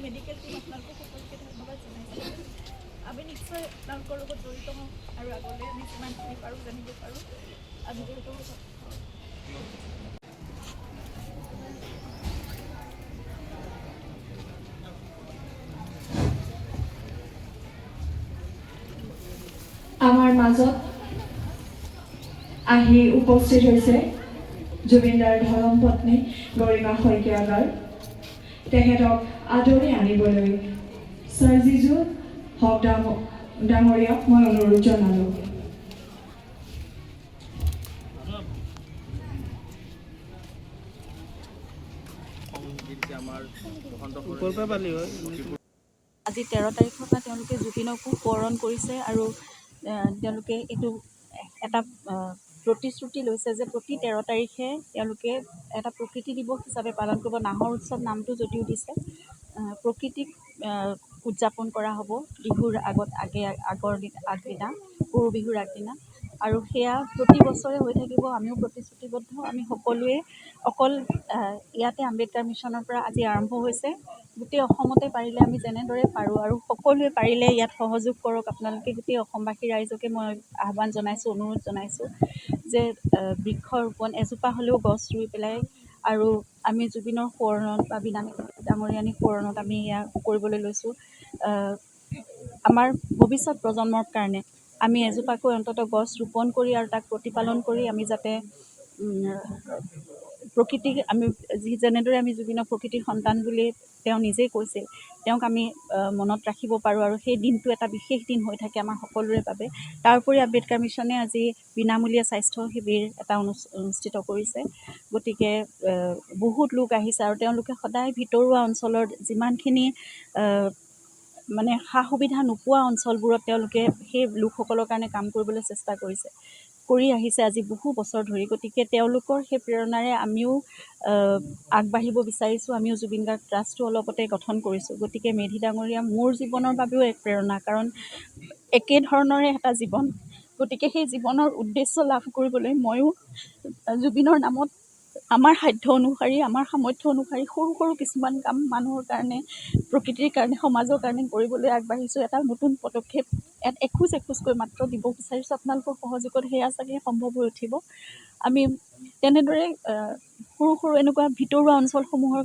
Medical team আপোনালোকক সকলোকে ধন্যবাদ জনাইছোঁ। আমি নিশ্চয় আপোনালোকৰ লগত জড়িত হওঁ আৰু আগলৈ আমি যিমানখিনি পাৰোঁ জানিব পাৰোঁ আমি জড়িত হৈ থাকোঁ। আমাৰ মাজত আহি উপস্থিত হৈছে জুবিনদাৰ ধৰম পত্নী গৰিমা শইকীয়াগাৰ। তেখেতক আদৰি আনিবলৈ ছাৰ জিজু হক ডাঙৰীয়াক মই অনুৰোধ জনালোঁ। আজি 13 তাৰিখৰ পৰা তেওঁলোকে জুবিনকো সোঁৱৰণ কৰিছে আৰু তেওঁলোকে এইটো এটা প্ৰতিশ্ৰুতি লৈছে যে প্ৰতি 13 তাৰিখে তেওঁলোকে এটা প্ৰকৃতি দিৱস হিচাপে পালন কৰিব। নাহৰ উৎসৱ নামটো যদিও দিছে, প্ৰকৃতিক উদযাপন কৰা হ'ব বিহুৰ আগদিনা, গৰু বিহুৰ আগদিনা। আৰু সেয়া প্ৰতি বছৰে হৈ থাকিব। আমিও প্ৰতিশ্ৰুতিবদ্ধ। আমি সকলোৱে অকল ইয়াতে আম্বেদকাৰ মিছনৰ পৰা আজি আৰম্ভ হৈছে। গোটেই অসমতে পাৰিলে আমি যেনেদৰে পাৰোঁ আৰু সকলোৱে পাৰিলে ইয়াত সহযোগ কৰক। আপোনালোকে গোটেই অসমবাসী ৰাইজকে মই আহ্বান জনাইছোঁ, অনুৰোধ জনাইছোঁ যে বৃক্ষ ৰোপণ এজোপা হ'লেও গছ ৰুই পেলাই আৰু আমি জুবিনৰ সোঁৱৰণত বা বীণা ডাঙৰীয়ানীৰ সোঁৱৰণত আমি এয়া কৰিবলৈ লৈছোঁ। আমাৰ ভৱিষ্যত প্ৰজন্মৰ কাৰণে আমি এজোপাকৈ অন্ততঃ গছ ৰোপণ কৰি আৰু তাক প্ৰতিপালন কৰি আমি যাতে প্ৰকৃতিক আমি যেনেদৰে আমি জুবিনক প্ৰকৃতিৰ সন্তান বুলি তেওঁ নিজেই কৈছিল, তেওঁক আমি মনত ৰাখিব পাৰোঁ আৰু সেই দিনটো এটা বিশেষ দিন হৈ থাকে আমাৰ সকলোৰে বাবে। তাৰ উপৰি আম্বেদকাৰ মিছনে আজি বিনামূলীয়া স্বাস্থ্য শিবিৰ এটা অনুষ্ঠিত কৰিছে। গতিকে বহুত লোক আহিছে আৰু তেওঁলোকে সদায় ভিতৰুৱা অঞ্চলৰ যিমানখিনি মানে সা সুবিধা নোপোৱা অঞ্চলবোৰত তেওঁলোকে সেই লোকসকলৰ কাৰণে কাম কৰিবলৈ চেষ্টা কৰি আহিছে আজি বহু বছৰ ধৰি। গতিকে তেওঁলোকৰ সেই প্ৰেৰণাৰে আমিও আগবাঢ়িব বিচাৰিছোঁ। আমিও জুবিন গাৰ্গ ট্ৰাষ্টটো অলপতে গঠন কৰিছোঁ। গতিকে মেধি ডাঙৰীয়া মোৰ জীৱনৰ বাবেও এক প্ৰেৰণা, কাৰণ একেধৰণৰে এটা জীৱন। গতিকে সেই জীৱনৰ উদ্দেশ্য লাভ কৰিবলৈ ময়ো জুবিনৰ নামত আমাৰ সাধ্য অনুসৰি, আমাৰ সামৰ্থ্য অনুসৰি সৰু সৰু কিছুমান কাম মানুহৰ কাৰণে, প্ৰকৃতিৰ কাৰণে, সমাজৰ কাৰণে কৰিবলৈ আগবাঢ়িছোঁ। এটা নতুন পদক্ষেপ ইয়াত এখোজ এখোজকৈ মাত্ৰ দিব বিচাৰিছোঁ। আপোনালোকৰ সহযোগত সেয়া চাগে সম্ভৱ হৈ উঠিব। আমি তেনেদৰে সৰু সৰু এনেকুৱা ভিতৰুৱা অঞ্চলসমূহৰ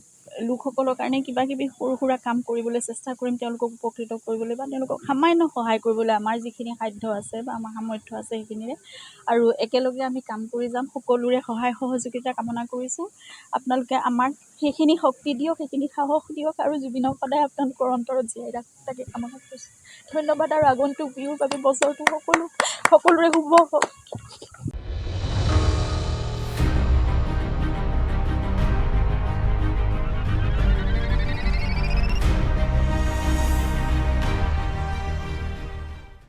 লোকসকলৰ কাৰণে কিবা কিবি সৰু সুৰা কাম কৰিবলৈ চেষ্টা কৰিম, তেওঁলোকক উপকৃত কৰিবলৈ বা তেওঁলোকক সামান্য সহায় কৰিবলৈ আমাৰ যিখিনি সাধ্য আছে বা আমাৰ সামৰ্থ্য আছে সেইখিনিৰে। আৰু একেলগে আমি কাম কৰি যাম। সকলোৰে সহায় সহযোগিতা কামনা কৰিছোঁ। আপোনালোকে আমাক সেইখিনি শক্তি দিয়ক, সেইখিনি সাহস দিয়ক আৰু জুবিনক সদায় আপোনালোকৰ অন্তৰত জীয়াই ৰাখক, তাকে কামনা কৰিছোঁ। ধন্যবাদ আৰু আগন্তুক বিহুৰ বাবে বছৰটো সকলোৰে শুভ হওক।